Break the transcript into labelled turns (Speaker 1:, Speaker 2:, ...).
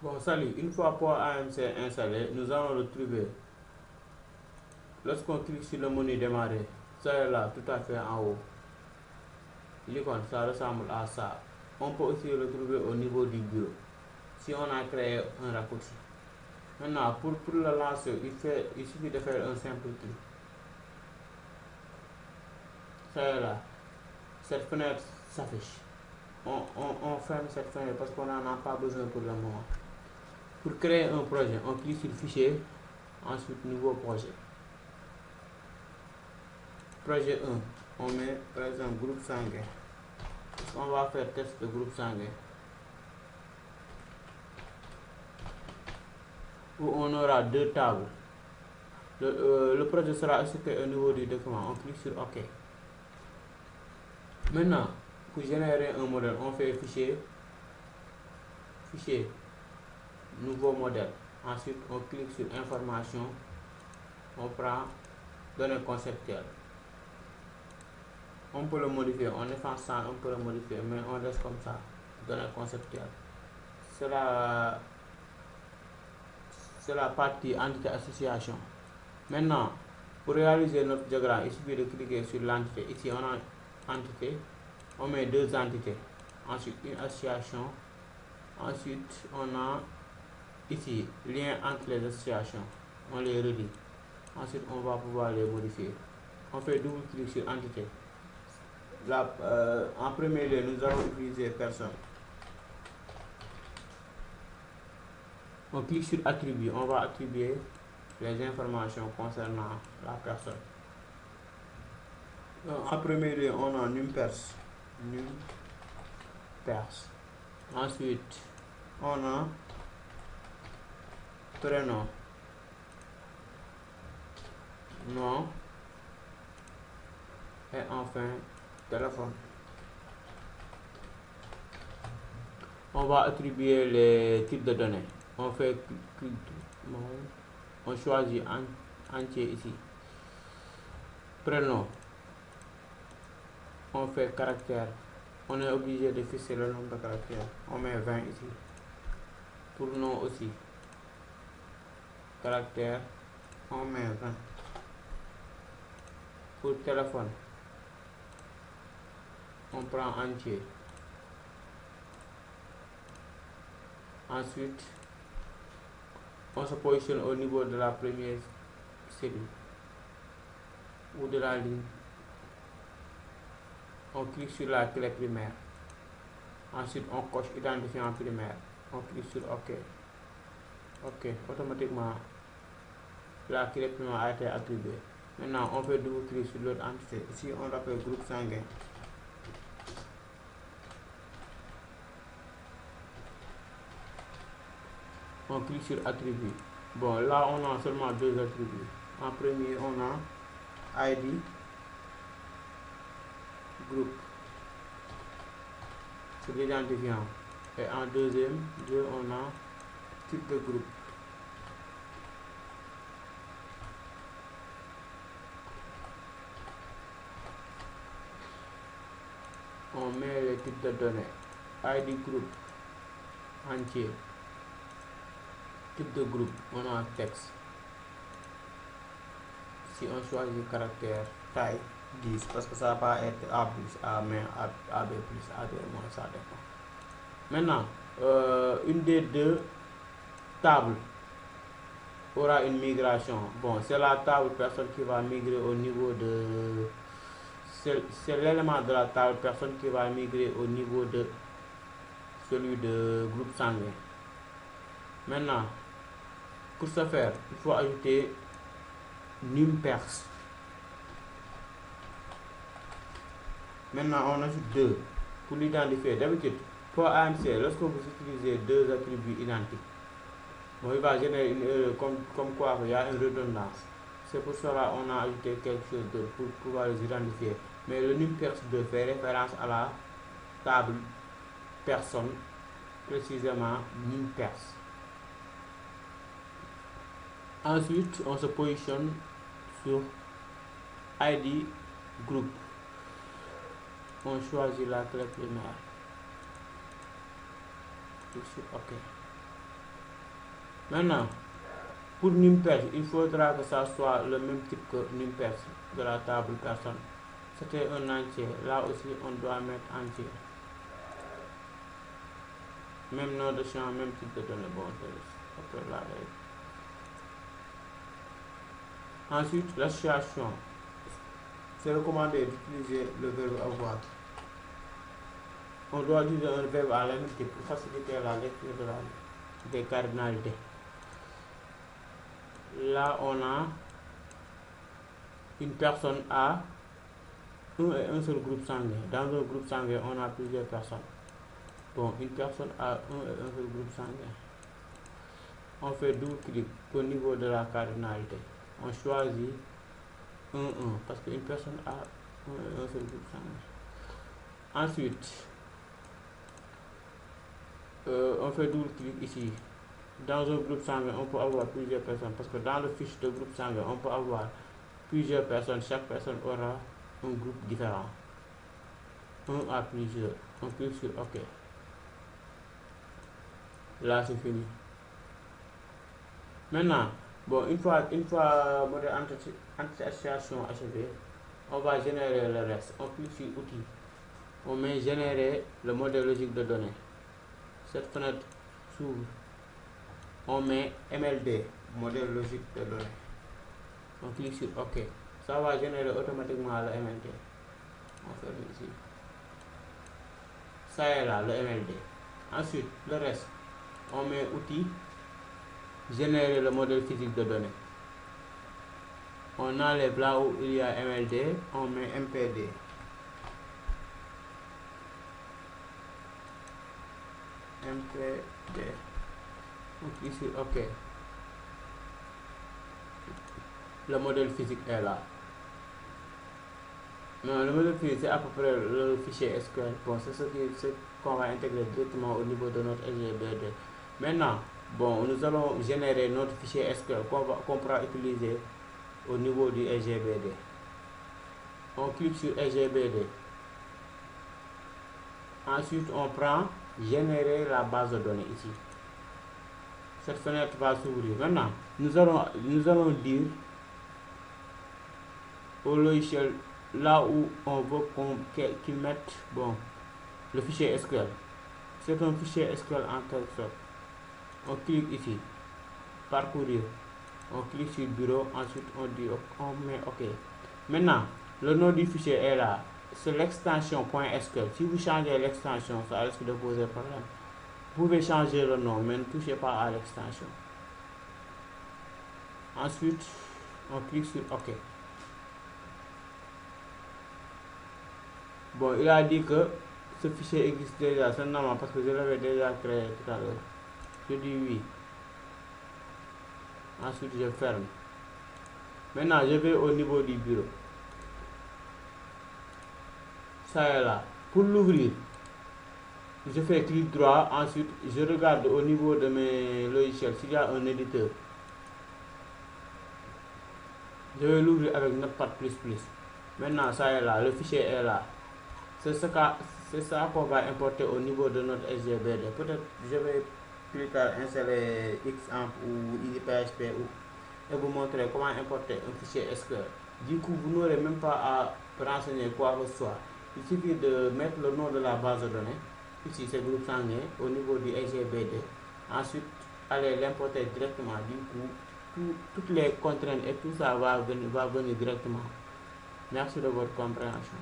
Speaker 1: Bon, salut. Une fois pour AMC installé, nous allons le trouver. Lorsqu'on clique sur le menu démarrer, ça est là, tout à fait en haut. L'icône, ça ressemble à ça. On peut aussi le trouver au niveau du bureau, si on a créé un raccourci. Maintenant, pour le lancer, il suffit de faire un simple clic. Ça est là. Cette fenêtre s'affiche. On ferme cette fenêtre parce qu'on n'en a pas besoin pour le moment. Pour créer un projet, on clique sur fichier, ensuite nouveau projet. Projet 1, on met par exemple groupe sanguin. On va faire test de groupe sanguin. Où on aura deux tables. Le projet sera affiché au niveau du document. On clique sur OK. Maintenant, pour générer un modèle, on fait fichier, nouveau modèle. Ensuite, on clique sur information. On prend données conceptuelles. On peut le modifier, on efface ça, on peut le modifier, mais on laisse comme ça, données conceptuelles. C'est la partie entité association. Maintenant, pour réaliser notre diagramme, il suffit de cliquer sur l'entité. Ici, on a entité, on met deux entités, ensuite une association, ensuite on a ici lien entre les associations, on les relie, ensuite on va pouvoir les modifier. On fait double clic sur entité. Là, en premier lieu, nous allons utiliser personne. On clique sur attribuer, on va attribuer les informations concernant la personne. En premier lieu, on a numpers. Ensuite, on a prénom, nom et enfin téléphone. On va attribuer les types de données. On fait clic, on choisit entier ici. Prénom, on fait caractère. On est obligé de fixer le nombre de caractères. On met 20 ici. Pour nom aussi. Caractère, on met 20. Pour téléphone, on prend entier. Ensuite, on se positionne au niveau de la première cellule ou de la ligne. On clique sur la clé primaire. Ensuite, on coche identifiant primaire. On clique sur OK. OK, automatiquement, la clé primaire a été attribuée. Maintenant, on fait double clic sur l'autre entité. Ici, on l'appelle groupe sanguin. On clique sur attribut. Bon, là, on a seulement deux attributs. En premier, on a ID, groupe, c'est l'identifiant. Et en deuxième lieu, on a type de groupe. On met les types de données. ID groupe entier. Type de groupe, on a texte. Si on choisit caractère, taille 10, parce que ça va être A plus, A moins, AB plus, AB moins, ça dépend. Maintenant, une des deux tables aura une migration. Bon, c'est la table personne qui va migrer au niveau de... C'est l'élément de la table personne qui va migrer au niveau de celui de groupe sanguin. Maintenant, pour ce faire, il faut ajouter numpers. Maintenant, on ajoute 2 pour l'identifier. D'habitude, pour AMC, lorsque vous utilisez deux attributs identiques, bon, il va générer une erreur comme quoi il y a une redondance. C'est pour cela qu'on a ajouté quelque chose d'autre pour pouvoir les identifier. Mais le numpers 2 fait référence à la table personne, précisément numpers. Ensuite, on se positionne sur ID group. On choisit la clé primaire. Clique sur OK. Maintenant, pour NumPers, il faudra que ça soit le même type que NumPers de la table personne. C'était un entier. Là aussi, on doit mettre entier. Même nom de champ, même type de données. Bon, après la règle. Ensuite, l'association. C'est recommandé d'utiliser le verbe avoir. On doit utiliser un verbe à l'unité pour faciliter la lecture des cardinalités. Là, on a une personne A, un seul groupe sanguin. Dans un groupe sanguin, on a plusieurs personnes. Bon, une personne a un et un seul groupe sanguin. On fait double clic au niveau de la cardinalité. On choisit 1, 1 parce qu'une personne a un et un seul groupe sanguin. Ensuite, on fait double clic ici. Dans un groupe sanguin, on peut avoir plusieurs personnes parce que dans le fiche de groupe sanguin, on peut avoir plusieurs personnes. Chaque personne aura un groupe différent. Un à plusieurs. On clique sur OK. Là, c'est fini. Maintenant, bon, une fois modèle anti-association achevé, on va générer le reste. On clique sur outils. On met générer le modèle logique de données. Cette fenêtre s'ouvre. On met MLD, modèle logique de données. On clique sur OK. Ça va générer automatiquement le MLD. On ferme ici. Ça est là, le MLD. Ensuite, le reste, on met outils, générer le modèle physique de données. On enlève là où il y a MLD, on met MPD. MPD. On clique sur OK. Le modèle physique est là. Non, le modèle physique, c'est à peu près le fichier SQL. Bon, c'est ce qu'on va intégrer directement au niveau de notre SGBD. Maintenant, bon, nous allons générer notre fichier SQL qu'on pourra utiliser au niveau du SGBD. On clique sur SGBD. Ensuite, on prend générer la base de données ici. Cette fenêtre va s'ouvrir. Maintenant, nous allons dire au logiciel là où on veut qu'il mette bon, le fichier SQL. C'est un fichier SQL en quelque sorte. On clique ici, parcourir. On clique sur bureau, ensuite on met OK. Maintenant, le nom du fichier est là. C'est l'extension .sql. Si vous changez l'extension, ça risque de poser problème. Vous pouvez changer le nom, mais ne touchez pas à l'extension. Ensuite, on clique sur OK. Bon, il a dit que ce fichier existe déjà, c'est normal parce que je l'avais déjà créé tout à l'heure. Je dis oui. Ensuite, je ferme. Maintenant, je vais au niveau du bureau. Ça est là. Pour l'ouvrir, je fais clic droit. Ensuite, je regarde au niveau de mes logiciels s'il y a un éditeur. Je vais l'ouvrir avec Notepad++. Maintenant, ça est là. Le fichier est là. C'est ça qu'on va importer au niveau de notre SGBD. Peut-être je vais plus tard installer Xampp ou EasyPHP et vous montrer comment importer un fichier SQL. Du coup, vous n'aurez même pas à renseigner quoi que ce soit. Il suffit de mettre le nom de la base de données. Ici, c'est groupe sanguin au niveau du SGBD. Ensuite, allez l'importer directement. Du coup, toutes les contraintes et tout ça va venir directement. Merci de votre compréhension.